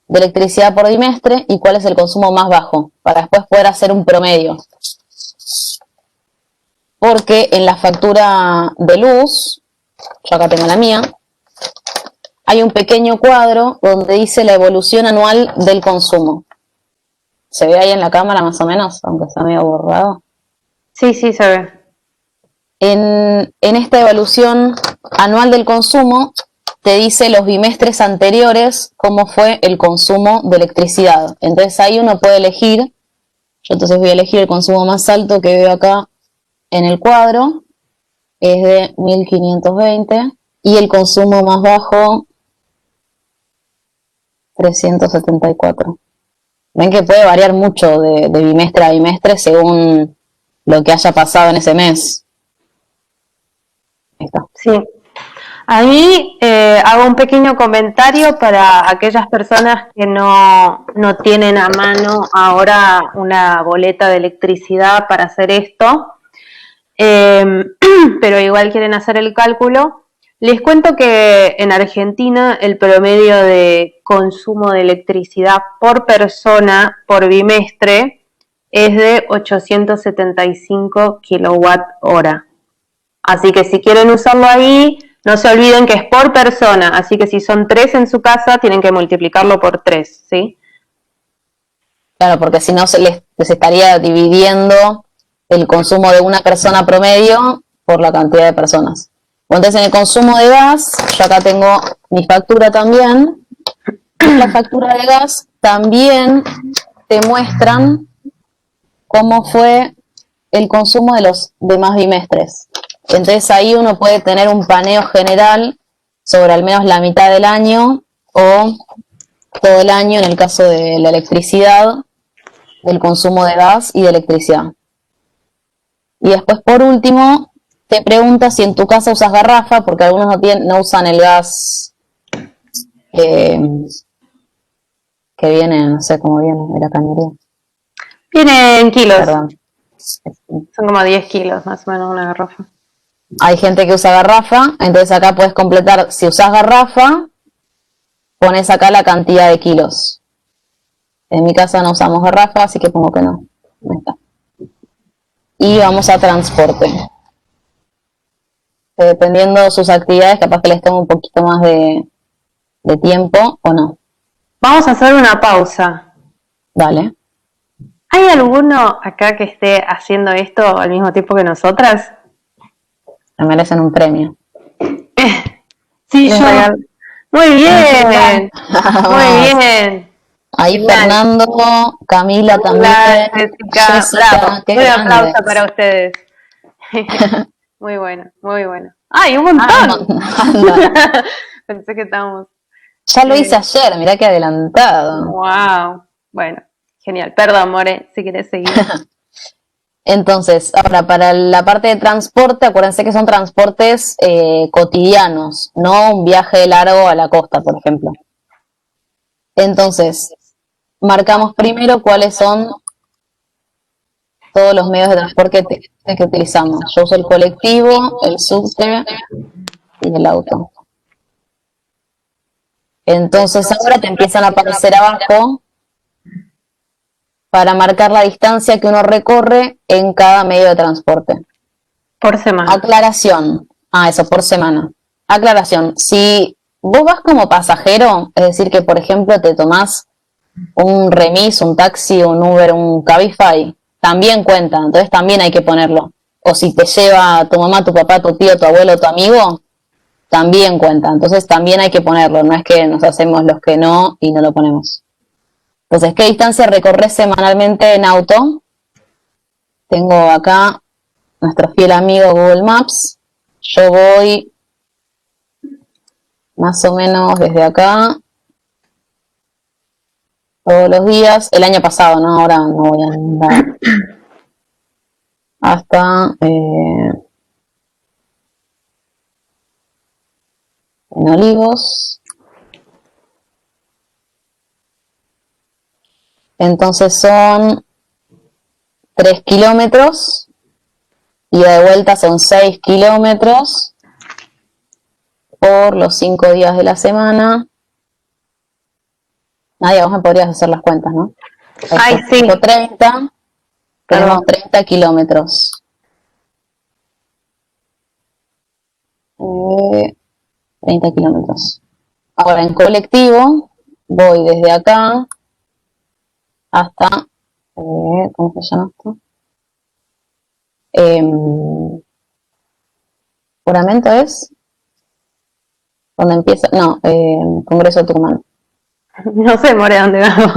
de electricidad por bimestre y cuál es el consumo más bajo? Para después poder hacer un promedio. Porque en la factura de luz, yo acá tengo la mía, hay un pequeño cuadro donde dice la evolución anual del consumo. ¿Se ve ahí en la cámara más o menos? Aunque está medio borrado. Sí, se ve. En esta evaluación anual del consumo te dice los bimestres anteriores cómo fue el consumo de electricidad. Entonces ahí uno puede elegir, yo entonces voy a elegir el consumo más alto que veo acá en el cuadro, es de 1520, y el consumo más bajo, 374. Ven que puede variar mucho de bimestre a bimestre según lo que haya pasado en ese mes. Ahí está. Sí. Ahí hago un pequeño comentario para aquellas personas que no tienen a mano ahora una boleta de electricidad para hacer esto, pero igual quieren hacer el cálculo. Les cuento que en Argentina el promedio de consumo de electricidad por persona por bimestre es de 875 kilowatt hora. Así que si quieren usarlo ahí, no se olviden que es por persona, así que si son 3 en su casa, tienen que multiplicarlo por 3, ¿sí? Claro, porque si no les estaría dividiendo el consumo de una persona promedio por la cantidad de personas. Entonces, en el consumo de gas, yo acá tengo mi factura también. En la factura de gas también te muestran cómo fue el consumo de los demás bimestres. Entonces ahí uno puede tener un paneo general sobre al menos la mitad del año o todo el año en el caso de la electricidad, del consumo de gas y de electricidad. Y después, por último, te pregunta si en tu casa usas garrafa, porque algunos no usan el gas que viene, no sé cómo viene, de la cañería. Viene en kilos. Perdón. Son como 10 kilos más o menos una garrafa. Hay gente que usa garrafa, entonces acá puedes completar, si usas garrafa, pones acá la cantidad de kilos. En mi casa no usamos garrafa, así que pongo que no. Ahí está. Y vamos a transporte. Dependiendo de sus actividades, capaz que les tome un poquito más de tiempo o no. Vamos a hacer una pausa. Dale. ¿Hay alguno acá que esté haciendo esto al mismo tiempo que nosotras? Me merecen un premio. Sí, yo. Muy bien. Muy bien. Ahí Genial. Fernando, Camila también. Jessica, bravo. Qué Un aplauso grandes. para ustedes. Muy bueno, muy bueno. ¡Ay, un montón! Pensé que estábamos. Ya lo hice ayer, mirá qué adelantado. Wow. Bueno, genial. Perdón, More, si quieres seguir. Entonces, ahora para la parte de transporte, acuérdense que son transportes cotidianos, no un viaje largo a la costa, por ejemplo. Entonces, marcamos primero cuáles son todos los medios de transporte que utilizamos. Yo uso el colectivo, el subte y el auto. Entonces ahora te empiezan a aparecer abajo para marcar la distancia que uno recorre en cada medio de transporte. Por semana. Aclaración. Eso, por semana. Aclaración. Si vos vas como pasajero, es decir, que por ejemplo te tomás un remis, un taxi, un Uber, un Cabify, también cuenta, entonces también hay que ponerlo. O si te lleva tu mamá, tu papá, tu tío, tu abuelo, tu amigo, también cuenta. Entonces también hay que ponerlo, no es que nos hacemos los que no y no lo ponemos. Entonces, ¿qué distancia recorres semanalmente en auto? Tengo acá nuestro fiel amigo Google Maps. Yo voy más o menos desde acá todos los días. El año pasado, ¿no? Ahora no voy a andar. Hasta en Olivos. Entonces son 3 kilómetros. Y de vuelta son 6 kilómetros por los 5 días de la semana. Nadia, vos me podrías hacer las cuentas, ¿no? Ay, sí. 30, tenemos 30 kilómetros. 30 kilómetros. Ahora, en colectivo, voy desde acá hasta, ¿cómo se llama esto? ¿Juramento es? ¿Dónde empieza? No, Congreso de Tucumán. No sé, More, dónde vamos.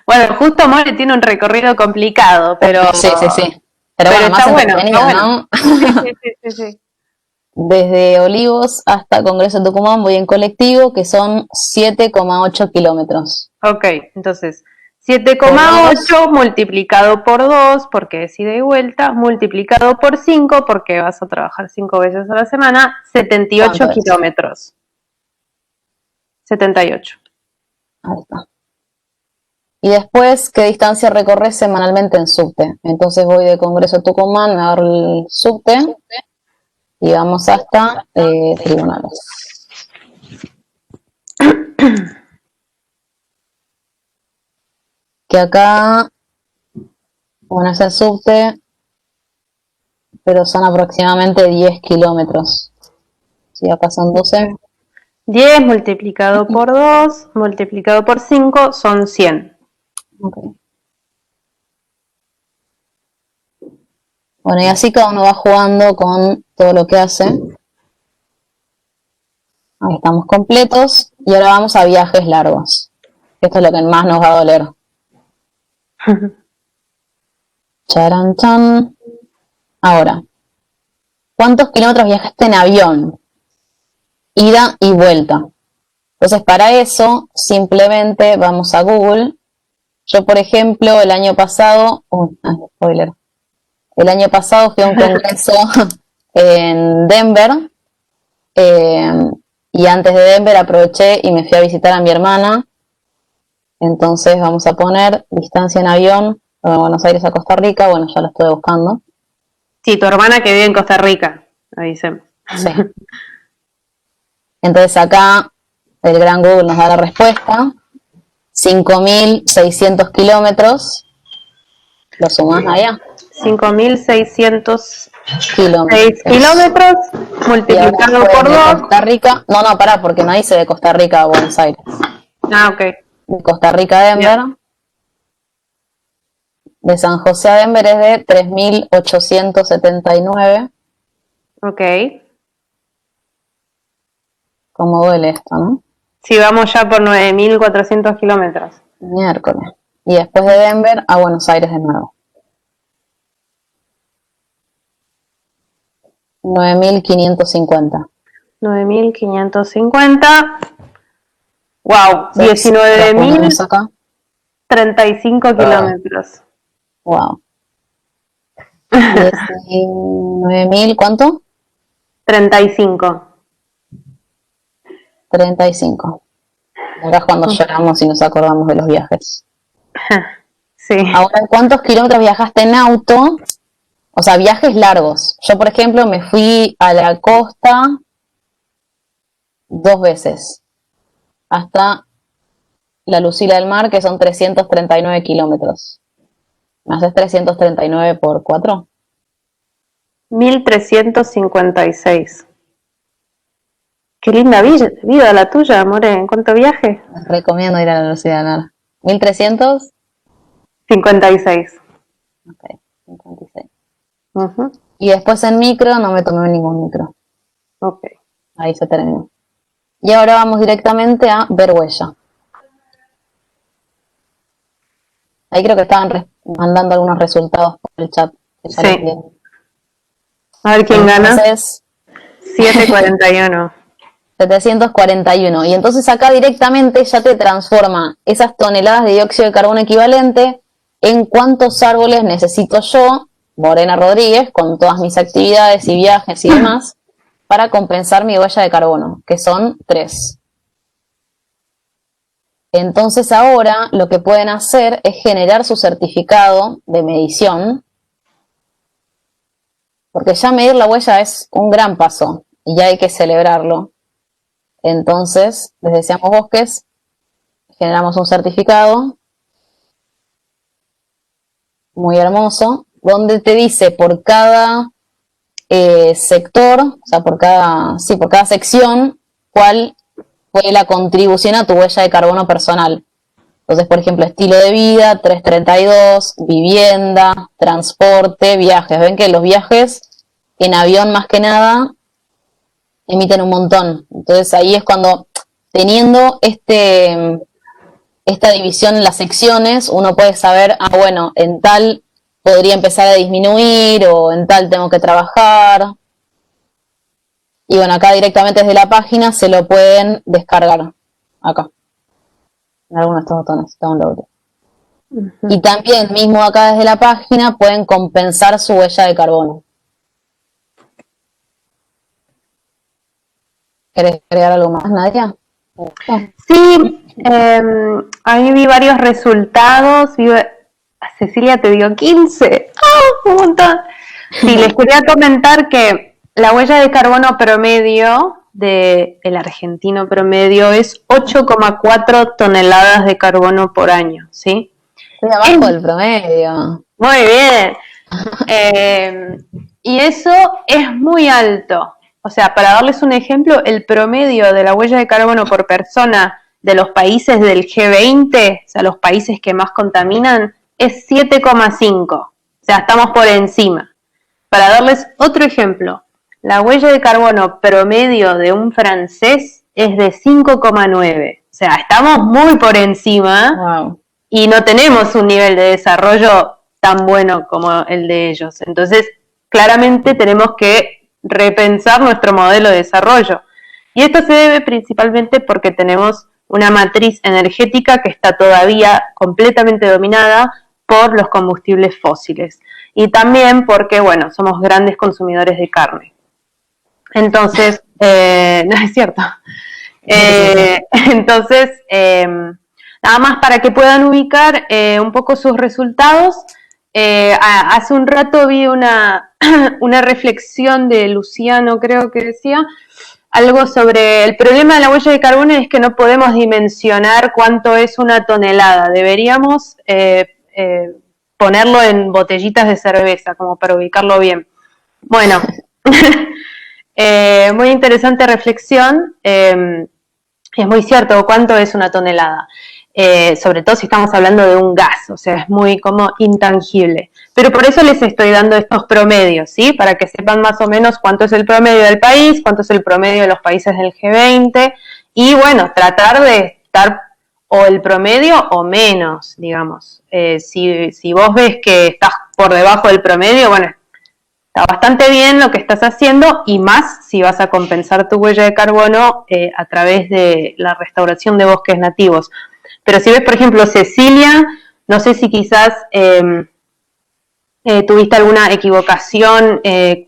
Bueno, justo More tiene un recorrido complicado, pero... Sí. Pero bueno, más está bueno, ¿no? Sí. Desde Olivos hasta Congreso de Tucumán voy en colectivo, que son 7,8 kilómetros. Ok, entonces 7,8 multiplicado por 2, porque es ida y vuelta, multiplicado por 5, porque vas a trabajar 5 veces a la semana, 78 kilómetros. 78. Ahí está. Y después, ¿qué distancia recorres semanalmente en subte? Entonces voy de Congreso a Tucumán, me agarro el subte y vamos hasta Tribunales. Que acá, bueno, es el subte, pero son aproximadamente 10 kilómetros. Sí, acá son 12. 10 multiplicado por 2, multiplicado por 5, son 100. Okay. Bueno, y así cada uno va jugando con todo lo que hace. Ahí estamos completos. Y ahora vamos a viajes largos. Esto es lo que más nos va a doler. Charan chan. Ahora, ¿cuántos kilómetros viajaste en avión? Ida y vuelta. Entonces, para eso, simplemente vamos a Google. Yo, por ejemplo, el año pasado... spoiler. El año pasado fui a un congreso en Denver. Y antes de Denver aproveché y me fui a visitar a mi hermana. Entonces vamos a poner distancia en avión de Buenos Aires a Costa Rica. Bueno, ya lo estuve buscando. Sí, tu hermana que vive en Costa Rica, avisemos. Sí. Entonces acá el gran Google nos da la respuesta. 5.600 kilómetros. ¿Lo sumás allá? 5.606 kilómetros multiplicado por 2. Costa Rica. No, pará, porque no dice de Costa Rica a Buenos Aires. Ok. De Costa Rica a Denver. Bien. De San José a Denver es de 3.879. Ok. ¿Cómo duele esto, no? Sí, vamos ya por 9.400 kilómetros. Miércoles. Y después de Denver a Buenos Aires de nuevo. 9.550. 9.550. Wow, 19.000. Acá. 35 kilómetros. Wow. 19.000, ¿cuánto? 35. 35. Ahora es cuando lloramos y nos acordamos de los viajes. Sí. Ahora, ¿cuántos kilómetros viajaste en auto? O sea, viajes largos. Yo, por ejemplo, me fui a la costa 2 veces. Hasta la Lucila del Mar, que son 339 kilómetros. ¿Me haces 339 por 4? 1356. Qué linda vida la tuya, amore. ¿En cuánto viaje? Les recomiendo ir a la Lucila del Mar. 1300. 56. Ok, 56. Uh-huh. Y después en micro no me tomé ningún micro. Ok. Ahí se terminó. Y ahora vamos directamente a ver huella. Ahí creo que estaban mandando algunos resultados por el chat. Sí. A ver quién gana. Entonces, 741. 741. Y entonces acá directamente ya te transforma esas toneladas de dióxido de carbono equivalente en cuántos árboles necesito yo, Morena Rodríguez, con todas mis actividades y viajes y demás, para compensar mi huella de carbono, que son 3. Entonces ahora lo que pueden hacer es generar su certificado de medición, porque ya medir la huella es un gran paso y ya hay que celebrarlo. Entonces, desde Seamos Bosques, generamos un certificado muy hermoso, donde te dice por cada sector, o sea, por cada sección, cuál fue la contribución a tu huella de carbono personal. Entonces, por ejemplo, estilo de vida, 332, vivienda, transporte, viajes. Ven que los viajes en avión más que nada emiten un montón. Entonces ahí es cuando, teniendo esta división en las secciones, uno puede saber, bueno, en tal podría empezar a disminuir o en tal tengo que trabajar. Y bueno, acá directamente desde la página se lo pueden descargar. Acá. En algunos de estos botones, download. Uh-huh. Y también, mismo acá desde la página, pueden compensar su huella de carbono. ¿Querés agregar algo más, Nadia? Sí, ahí vi varios resultados. Cecilia te dio 15. ¡Oh, un montón! Sí, les quería comentar que la huella de carbono promedio del argentino promedio es 8,4 toneladas de carbono por año, ¿sí? Estoy abajo del promedio. Muy bien. Y eso es muy alto. O sea, para darles un ejemplo, el promedio de la huella de carbono por persona de los países del G20, o sea, los países que más contaminan, es 7,5. O sea, estamos por encima. Para darles otro ejemplo, la huella de carbono promedio de un francés es de 5,9. O sea, estamos muy por encima. Wow. Y no tenemos un nivel de desarrollo tan bueno como el de ellos. Entonces, claramente tenemos que repensar nuestro modelo de desarrollo. Y esto se debe principalmente porque tenemos una matriz energética que está todavía completamente dominada por los combustibles fósiles. Y también porque, bueno, somos grandes consumidores de carne. Entonces, no es cierto. Entonces, nada más para que puedan ubicar un poco sus resultados. Hace un rato vi una reflexión de Luciano, creo que decía, algo sobre el problema de la huella de carbono es que no podemos dimensionar cuánto es una tonelada. Deberíamos ponerlo en botellitas de cerveza, como para ubicarlo bien. Bueno, muy interesante reflexión. Es muy cierto cuánto es una tonelada. Sobre todo si estamos hablando de un gas, o sea, es muy como intangible. Pero por eso les estoy dando estos promedios, ¿sí? Para que sepan más o menos cuánto es el promedio del país, cuánto es el promedio de los países del G20, y bueno, tratar de estar o el promedio o menos, digamos. Si vos ves que estás por debajo del promedio, bueno, está bastante bien lo que estás haciendo, y más si vas a compensar tu huella de carbono a través de la restauración de bosques nativos. Pero si ves, por ejemplo, Cecilia, no sé si quizás tuviste alguna equivocación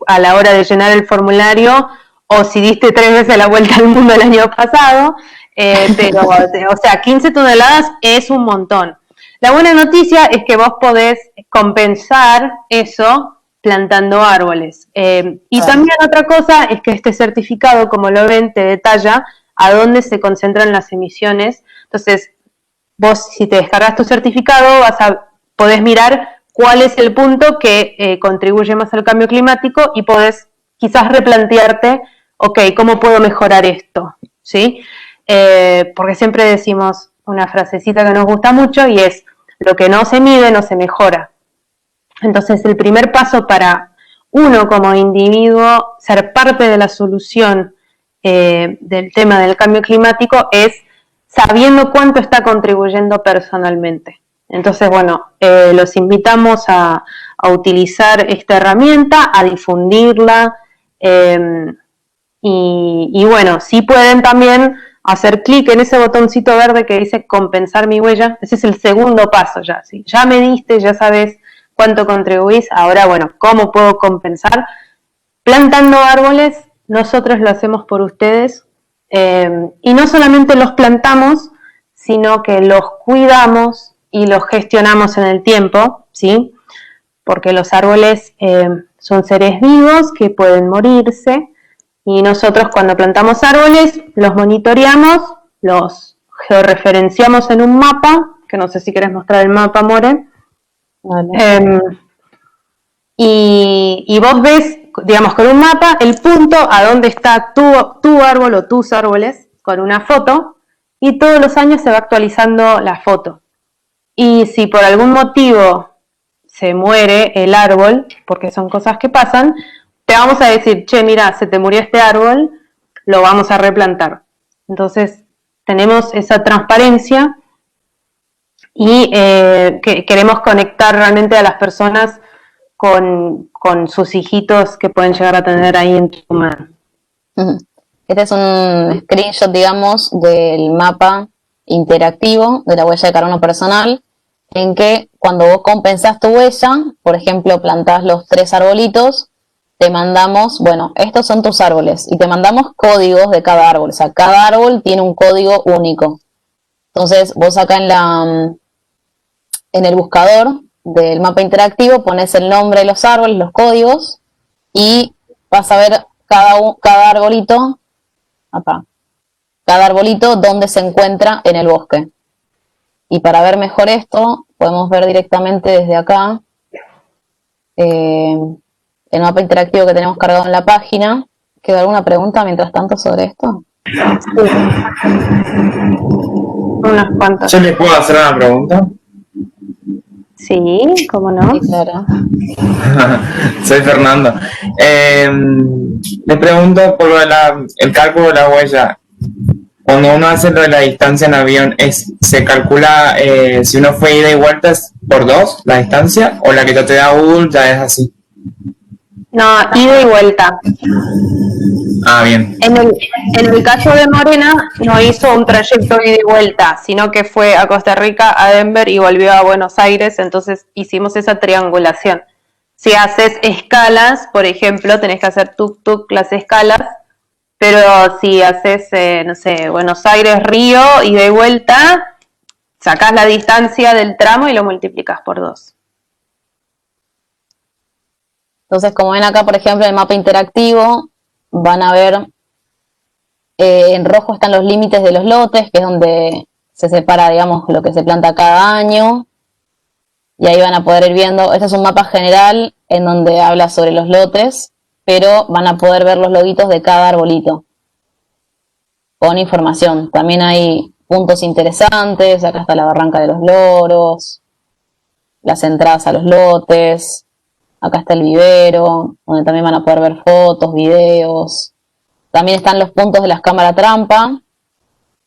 a la hora de llenar el formulario, o si diste 3 veces la vuelta al mundo el año pasado, pero, o sea, 15 toneladas es un montón. La buena noticia es que vos podés compensar eso plantando árboles. Y también otra cosa es que este certificado, como lo ven, te detalla a dónde se concentran las emisiones. Entonces, vos, si te descargas tu certificado, podés mirar cuál es el punto que contribuye más al cambio climático y podés quizás replantearte, ok, ¿cómo puedo mejorar esto? ¿Sí? Porque siempre decimos una frasecita que nos gusta mucho y es, lo que no se mide no se mejora. Entonces, el primer paso para uno como individuo ser parte de la solución del tema del cambio climático es sabiendo cuánto está contribuyendo personalmente. Entonces, bueno, los invitamos a utilizar esta herramienta, a difundirla y bueno, si pueden también hacer clic en ese botoncito verde que dice compensar mi huella. Ese es el segundo paso ya, ¿sí? Ya mediste, ya sabes cuánto contribuís, ahora bueno, ¿cómo puedo compensar? Plantando árboles, nosotros lo hacemos por ustedes, y no solamente los plantamos, sino que los cuidamos y los gestionamos en el tiempo, ¿sí? Porque los árboles son seres vivos que pueden morirse, y nosotros cuando plantamos árboles los monitoreamos, los georreferenciamos en un mapa, que no sé si querés mostrar el mapa, More. Vale. Y vos ves, digamos, con un mapa el punto a dónde está tu árbol o tus árboles con una foto, y todos los años se va actualizando la foto. Y si por algún motivo se muere el árbol, porque son cosas que pasan, te vamos a decir, che, mira, se te murió este árbol, lo vamos a replantar. Entonces, tenemos esa transparencia y que queremos conectar realmente a las personas con sus hijitos que pueden llegar a tener ahí en Tucumán. Este es un screenshot, digamos, del mapa interactivo de la huella de carbono personal, en que cuando vos compensás tu huella, por ejemplo, plantás los 3 arbolitos, te mandamos, bueno, estos son tus árboles, y te mandamos códigos de cada árbol. O sea, cada árbol tiene un código único. Entonces, vos acá en el buscador del mapa interactivo pones el nombre de los árboles, los códigos, y vas a ver cada arbolito, cada arbolito dónde se encuentra en el bosque. Y para ver mejor esto, podemos ver directamente desde acá el mapa interactivo que tenemos cargado en la página. ¿Queda alguna pregunta mientras tanto sobre esto? Sí. Unas cuantas. ¿Yo les puedo hacer una pregunta? Sí, ¿cómo no? Sí, claro. Soy Fernando. Le pregunto por el cálculo de la huella. Cuando uno hace lo de la distancia en avión, ¿se calcula si uno fue ida y vuelta por 2 la distancia? ¿O la que ya te da Google ya es así? No, ida y vuelta. Ah, bien. En el caso de Morena, no hizo un trayecto ida y vuelta, sino que fue a Costa Rica, a Denver y volvió a Buenos Aires, entonces hicimos esa triangulación. Si haces escalas, por ejemplo, tenés que hacer tuk-tuk las escalas, pero si haces, no sé, Buenos Aires, Río, ida y vuelta, sacás la distancia del tramo y lo multiplicas por 2. Entonces, como ven acá, por ejemplo, en el mapa interactivo, van a ver, en rojo están los límites de los lotes, que es donde se separa, digamos, lo que se planta cada año. Y ahí van a poder ir viendo, este es un mapa general en donde habla sobre los lotes, pero van a poder ver los loguitos de cada arbolito con información. También hay puntos interesantes, acá está la barranca de los loros, las entradas a los lotes, acá está el vivero, donde también van a poder ver fotos, videos. También están los puntos de las cámaras trampa,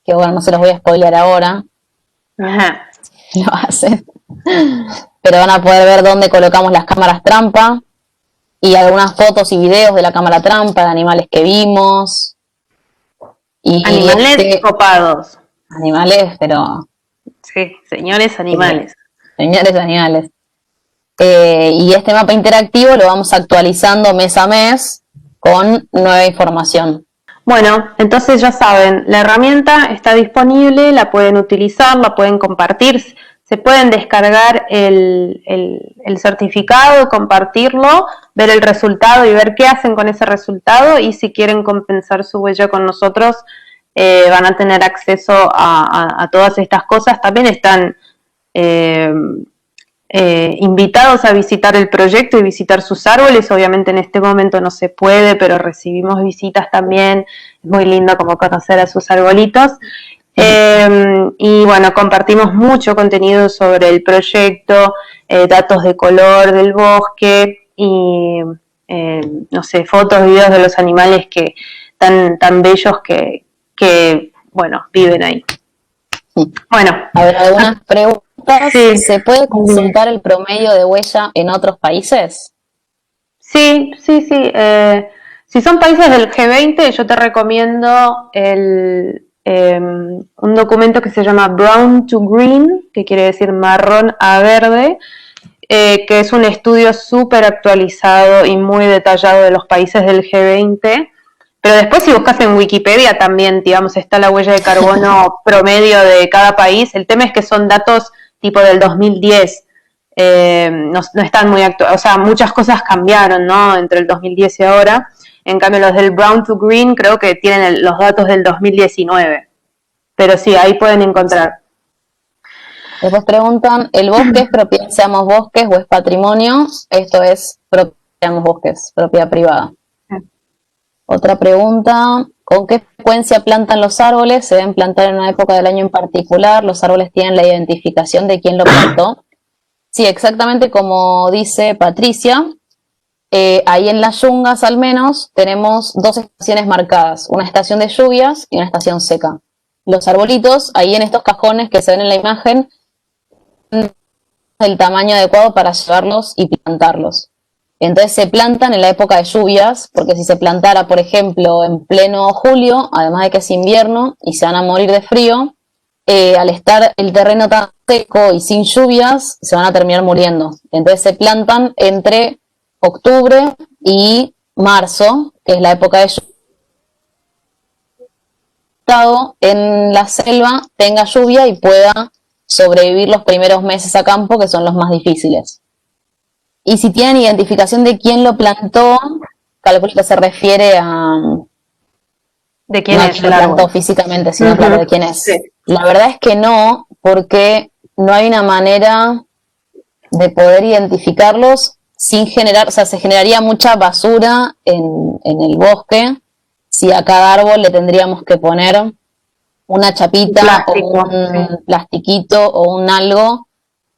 que bueno, no se los voy a spoilear ahora. Ajá. Lo hacen. Pero van a poder ver dónde colocamos las cámaras trampa y algunas fotos y videos de la cámara trampa, de animales que vimos. Y animales copados. Animales, pero Sí, señores animales. Señores animales. Y este mapa interactivo lo vamos actualizando mes a mes con nueva información. Bueno, entonces ya saben, la herramienta está disponible, la pueden utilizar, la pueden compartir, se pueden descargar el certificado, compartirlo, ver el resultado y ver qué hacen con ese resultado, y si quieren compensar su huella con nosotros, van a tener acceso a todas estas cosas. También están invitados a visitar el proyecto y visitar sus árboles. Obviamente en este momento no se puede, pero recibimos visitas también. Es muy lindo como conocer a sus arbolitos. Y bueno, compartimos mucho contenido sobre el proyecto, datos de color del bosque y no sé, fotos, videos de los animales que tan bellos que bueno, viven ahí. Bueno, a ver, algunas preguntas. Sí. ¿Se puede consultar el promedio de huella en otros países? Sí. Si son países del G20, yo te recomiendo un documento que se llama Brown to Green, que quiere decir marrón a verde, que es un estudio súper actualizado y muy detallado de los países del G20. Pero después, si buscas en Wikipedia también, digamos, está la huella de carbono promedio de cada país. El tema es que son datos tipo del 2010. No están muy actuales, o sea, muchas cosas cambiaron, ¿no? Entre el 2010 y ahora. En cambio, los del Brown to Green creo que tienen los datos del 2019. Pero sí, ahí pueden encontrar. Después preguntan, ¿el bosque es propiedad de Seamos Bosques o es patrimonio? Esto es propiedad de Seamos Bosques, propiedad privada. Otra pregunta, ¿con qué frecuencia plantan los árboles? ¿Se deben plantar en una época del año en particular? ¿Los árboles tienen la identificación de quién lo plantó? Sí, exactamente como dice Patricia. Ahí en las yungas al menos tenemos dos estaciones marcadas, una estación de lluvias y una estación seca. Los arbolitos, ahí en estos cajones que se ven en la imagen, el tamaño adecuado para llevarlos y plantarlos. Entonces se plantan en la época de lluvias, porque si se plantara, por ejemplo, en pleno julio, además de que es invierno y se van a morir de frío, al estar el terreno tan seco y sin lluvias, se van a terminar muriendo. Entonces se plantan entre octubre y marzo, que es la época de lluvia. En la selva tenga lluvia y pueda sobrevivir los primeros meses a campo, que son los más difíciles. Y si tienen identificación de quién lo plantó, calculo que se refiere a... ¿De quién no es quién lo plantó físicamente, sino claro, de quién es. Sí. La verdad es que no, porque no hay una manera de poder identificarlos sin generar, o sea, se generaría mucha basura en el bosque si a cada árbol le tendríamos que poner una chapita plástico, o un plastiquito o un algo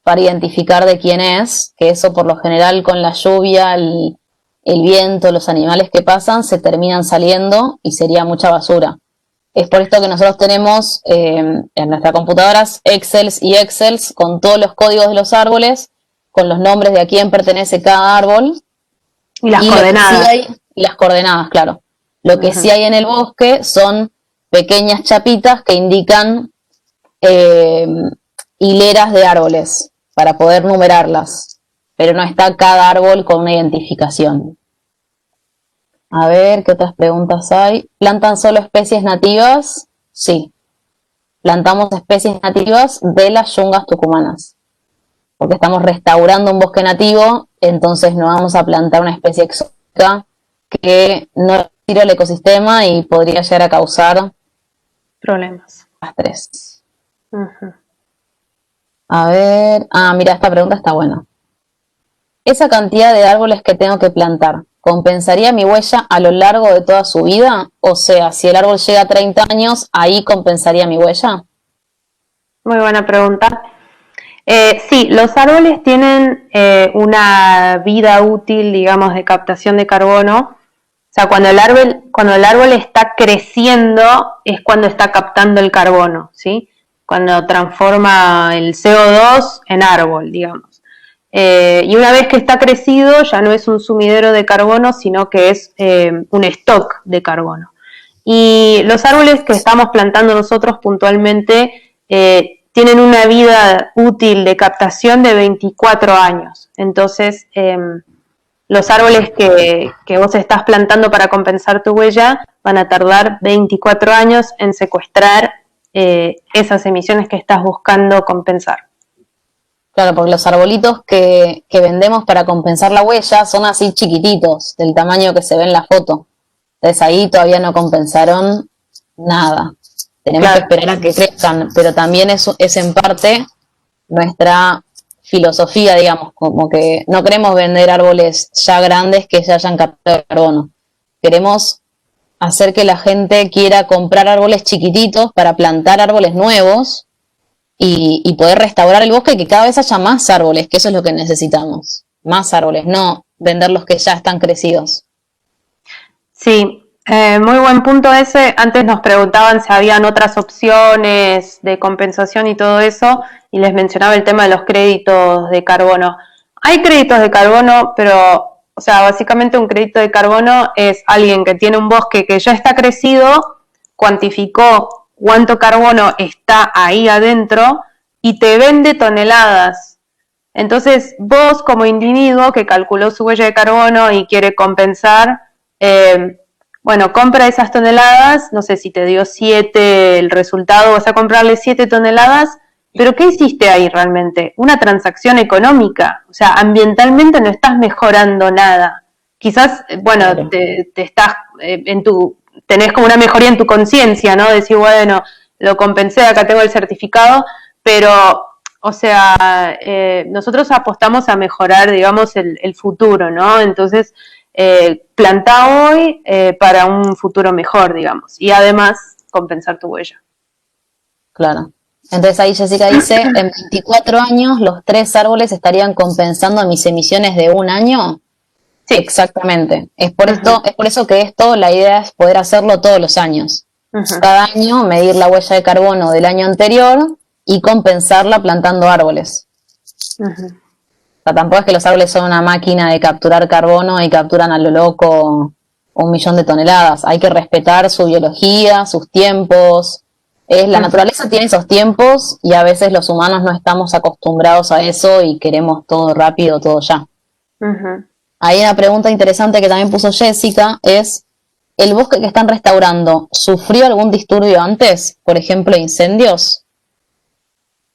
para identificar de quién es, que eso por lo general con la lluvia, el viento, los animales que pasan, se terminan saliendo y sería mucha basura. Es por esto que nosotros tenemos en nuestras computadoras Excels y Excels con todos los códigos de los árboles, con los nombres de a quién pertenece cada árbol. Y las coordenadas. Y las coordenadas, claro. Lo que sí hay en el bosque son pequeñas chapitas que indican hileras de árboles para poder numerarlas, pero no está cada árbol con una identificación. A ver, ¿qué otras preguntas hay? ¿Plantan solo especies nativas? Sí. Plantamos especies nativas de las yungas tucumanas, porque estamos restaurando un bosque nativo, entonces no vamos a plantar una especie exótica que no retira el ecosistema y podría llegar a causar problemas. Estrés. A ver, mira, esta pregunta está buena. ¿Esa cantidad de árboles que tengo que plantar compensaría mi huella a lo largo de toda su vida? O sea, si el árbol llega a 30 años, ¿ahí compensaría mi huella? Muy buena pregunta. Sí, los árboles tienen una vida útil, digamos, de captación de carbono. O sea, cuando el árbol está creciendo es cuando está captando el carbono, ¿sí? Cuando transforma el CO2 en árbol, digamos. Y una vez que está crecido ya no es un sumidero de carbono, sino que es un stock de carbono. Y los árboles que estamos plantando nosotros puntualmente tienen una vida útil de captación de 24 años. Entonces, los árboles que vos estás plantando para compensar tu huella van a tardar 24 años en secuestrar esas emisiones que estás buscando compensar. Claro, porque los arbolitos que vendemos para compensar la huella son así chiquititos, del tamaño que se ve en la foto. Entonces ahí todavía no compensaron nada. Tenemos que esperar a que crezcan, pero también eso es en parte nuestra filosofía, digamos, como que no queremos vender árboles ya grandes que ya hayan captado carbono. Queremos hacer que la gente quiera comprar árboles chiquititos para plantar árboles nuevos y poder restaurar el bosque y que cada vez haya más árboles, que eso es lo que necesitamos. Más árboles, no vender los que ya están crecidos. Sí, muy buen punto ese. Antes nos preguntaban si habían otras opciones de compensación y todo eso, y les mencionaba el tema de los créditos de carbono. Hay créditos de carbono, pero, o sea, básicamente un crédito de carbono es alguien que tiene un bosque que ya está crecido, cuantificó cuánto carbono está ahí adentro y te vende toneladas. Entonces, vos como individuo que calculó su huella de carbono y quiere compensar, bueno, compra esas toneladas, no sé si te dio 7 el resultado, vas a comprarle 7 toneladas, pero ¿qué hiciste ahí realmente? Una transacción económica, o sea, ambientalmente no estás mejorando nada. Quizás, bueno, te estás tenés como una mejoría en tu conciencia, ¿no? Decir, bueno, lo compensé, acá tengo el certificado, pero, o sea, nosotros apostamos a mejorar, digamos, el futuro, ¿no? Entonces, plantá hoy para un futuro mejor, digamos, y además compensar tu huella. Claro. Entonces ahí Jessica dice, en 24 años los 3 árboles estarían compensando mis emisiones de un año. Sí. Exactamente. Es por eso que la idea es poder hacerlo todos los años. Cada año medir la huella de carbono del año anterior y compensarla plantando árboles. O sea, tampoco es que los árboles son una máquina de capturar carbono y capturan a lo loco 1.000.000 de toneladas. Hay que respetar su biología, sus tiempos. La naturaleza tiene esos tiempos y a veces los humanos no estamos acostumbrados a eso y queremos todo rápido, todo ya. Hay una pregunta interesante que también puso Jessica, es, ¿el bosque que están restaurando sufrió algún disturbio antes? Por ejemplo, incendios.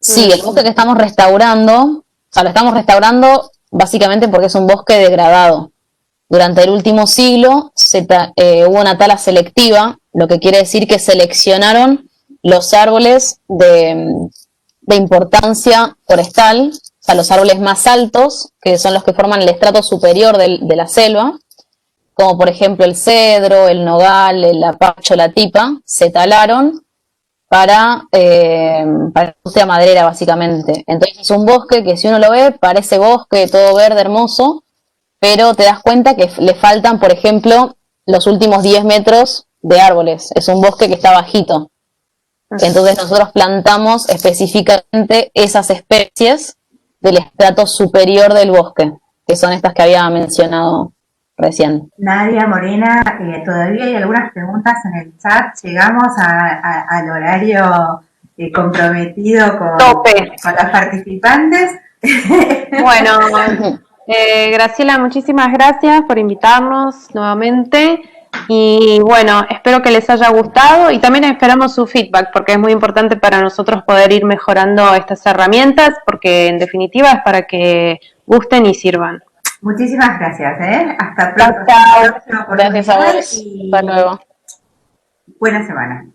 Sí, el bosque que estamos restaurando, o sea, lo estamos restaurando básicamente porque es un bosque degradado. Durante el último siglo hubo una tala selectiva, lo que quiere decir que seleccionaron los árboles de importancia forestal, o sea, los árboles más altos, que son los que forman el estrato superior de la selva, como por ejemplo el cedro, el nogal, el apacho, la tipa, se talaron para la industria maderera, básicamente. Entonces es un bosque que si uno lo ve, parece bosque, todo verde, hermoso, pero te das cuenta que le faltan, por ejemplo, los últimos 10 metros de árboles. Es un bosque que está bajito. Entonces nosotros plantamos específicamente esas especies del estrato superior del bosque, que son estas que había mencionado recién. Nadia, Morena, todavía hay algunas preguntas en el chat. Llegamos al horario comprometido con los participantes. Bueno, Graciela, muchísimas gracias por invitarnos nuevamente. Y bueno, espero que les haya gustado y también esperamos su feedback porque es muy importante para nosotros poder ir mejorando estas herramientas porque en definitiva es para que gusten y sirvan. Muchísimas gracias, Hasta pronto. Gracias a vos. Hasta luego. Buena semana.